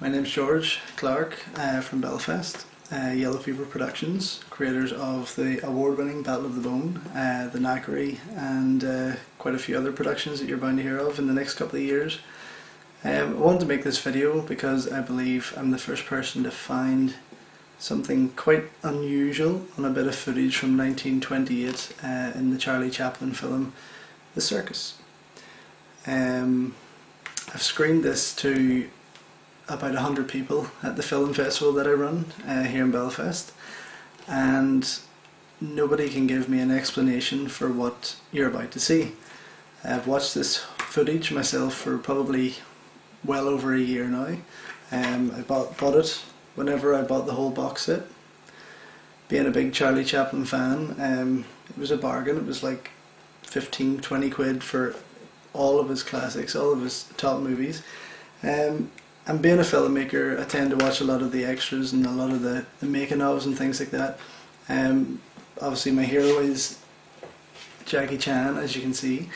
My name's George Clark from Belfast, Yellow Fever Productions, creators of the award-winning Battle of the Bone, the Knackery, and quite a few other productions that you're bound to hear of in the next couple of years. I wanted to make this video because I believe I'm the first person to find something quite unusual on a bit of footage from 1928 in the Charlie Chaplin film The Circus. I've screened this to about 100 people at the film festival that I run here in Belfast, and nobody can give me an explanation for what you're about to see. I've watched this footage myself for probably well over a year now. I bought it whenever I bought the whole box set. Being a big Charlie Chaplin fan, it was a bargain. It was like 15-20 quid for all of his classics, all of his top movies. And being a filmmaker, I tend to watch a lot of the extras and a lot of the making ofs and things like that. Obviously my hero is Jackie Chan, as you can see,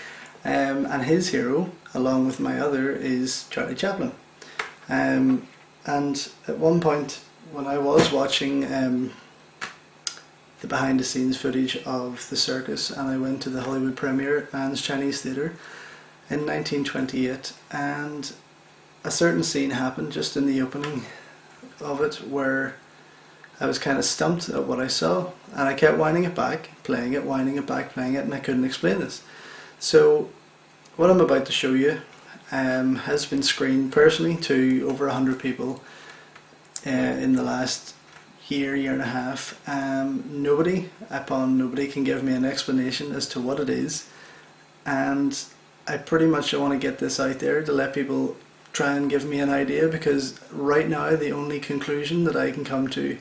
and his hero, along with my other, is Charlie Chaplin. And at one point when I was watching the behind the scenes footage of The Circus, and I went to the Hollywood premiere at Mann's Chinese Theatre in 1928, and a certain scene happened just in the opening of it where I was kind of stumped at what I saw, and I kept winding it back, playing it, winding it back, playing it, and I couldn't explain this. So what I'm about to show you has been screened personally to over 100 people in the last year and a half. Nobody can give me an explanation as to what it is, and I pretty much want to get this out there to let people try and give me an idea, because right now the only conclusion that I can come to,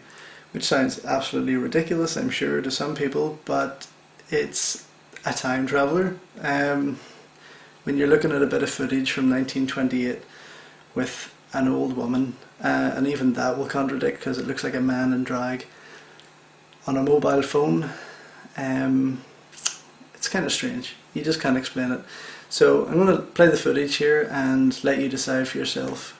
which sounds absolutely ridiculous I'm sure to some people, but it's a time traveller. When you're looking at a bit of footage from 1928 with an old woman, and even that will contradict because it looks like a man in drag on a mobile phone, it's kind of strange. You just can't explain it. So I'm going to play the footage here and let you decide for yourself.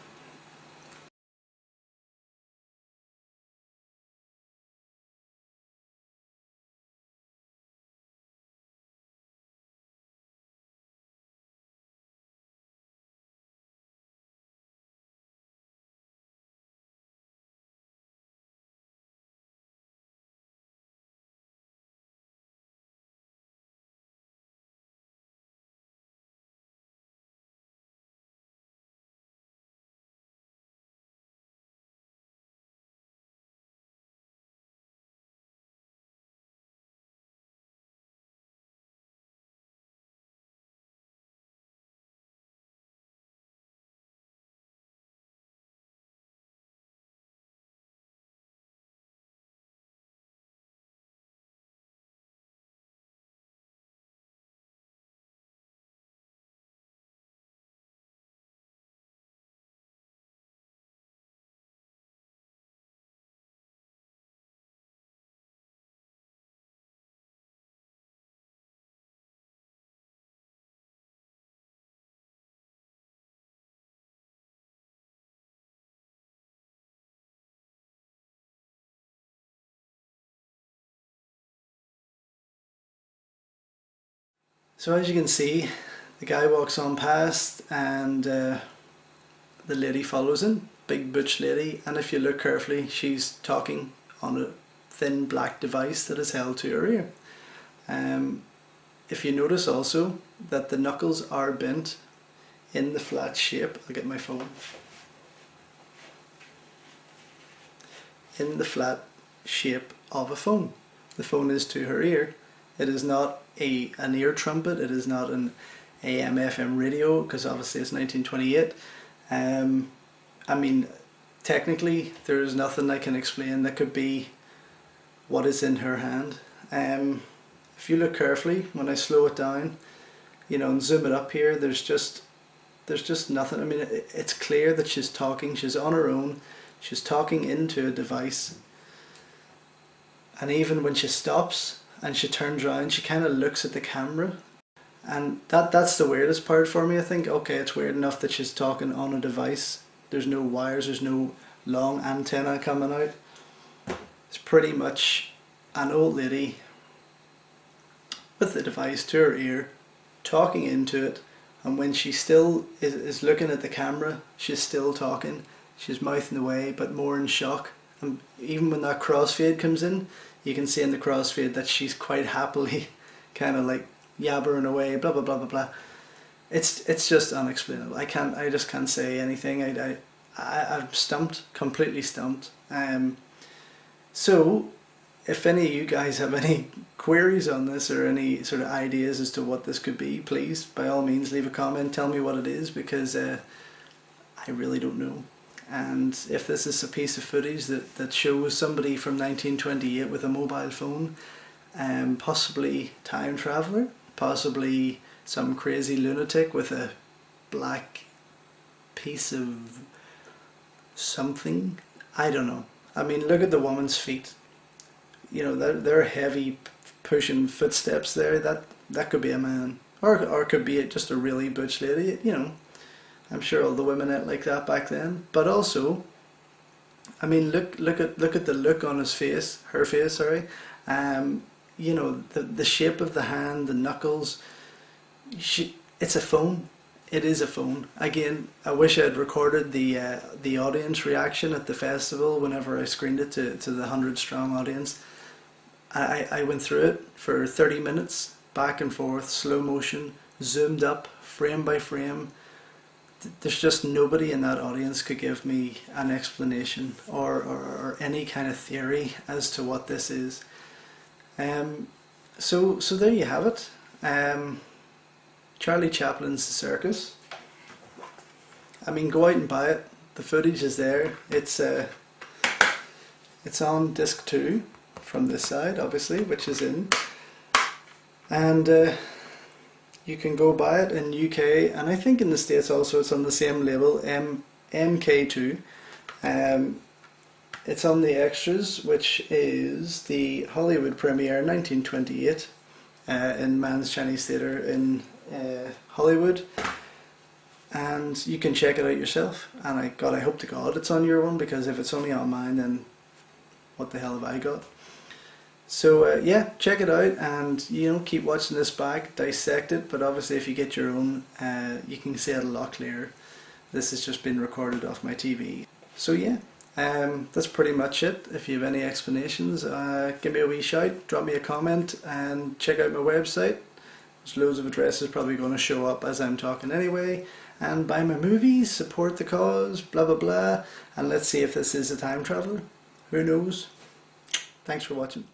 So as you can see, the guy walks on past, and the lady follows him, big butch lady, and if you look carefully she's talking on a thin black device that is held to her ear. If you notice also that the knuckles are bent in the flat shape, I'll get my phone, in the flat shape of a phone. The phone is to her ear. It is not an ear trumpet, it is not an AM FM radio, because obviously it's 1928. I mean, technically there is nothing I can explain that could be what is in her hand. If you look carefully, when I slow it down, you know, and zoom it up here, there's just nothing. I mean, it's clear that she's talking, she's on her own, she's talking into a device, and even when she stops and she turns around, she kind of looks at the camera, and that's the weirdest part for me. I think, okay, it's weird enough that she's talking on a device there's no wires, there's no long antenna coming out. It's pretty much an old lady with the device to her ear, talking into it, and when she still is looking at the camera, she's still talking, she's mouthing away, but more in shock. And even when that crossfade comes in, you can see in the crossfade that she's quite happily kind of like yabbering away, blah blah blah blah blah. It's just unexplainable. I just can't say anything. I'm stumped, completely stumped. So if any of you guys have any queries on this or any sort of ideas as to what this could be, please by all means leave a comment, tell me what it is, because I really don't know. And if this is a piece of footage that shows somebody from 1928 with a mobile phone, possibly time traveller, possibly some crazy lunatic with a black piece of something, I don't know. I mean, look at the woman's feet. You know, they're heavy pushing footsteps there. That could be a man, or could be just a really butch lady. You know, I'm sure all the women ate like that back then. But also, I mean, look at the look on his face, her face. Sorry, you know, the shape of the hand, the knuckles. It's a phone. It is a phone. Again, I wish I had recorded the audience reaction at the festival whenever I screened it to the 100-strong audience. I went through it for 30 minutes, back and forth, slow motion, zoomed up, frame by frame. There's just nobody in that audience could give me an explanation or any kind of theory as to what this is. So there you have it. Charlie Chaplin's The Circus. I mean, go out and buy it. The footage is there. It's on disc 2 from this side, obviously, which is in. And you can go buy it in UK, and I think in the States also it's on the same label, MK2. It's on the extras, which is the Hollywood premiere 1928 in Mann's Chinese Theatre in Hollywood, and you can check it out yourself. And I hope to God it's on your one, because if it's only on mine, then what the hell have I got? So yeah, check it out, and you know, keep watching this back, dissect it. But obviously, if you get your own, you can see it a lot clearer. This has just been recorded off my TV. So yeah, that's pretty much it. If you have any explanations, give me a wee shout, drop me a comment, and check out my website. There's loads of addresses probably going to show up as I'm talking anyway. And buy my movies, support the cause, blah blah blah. And let's see if this is a time traveller. Who knows? Thanks for watching.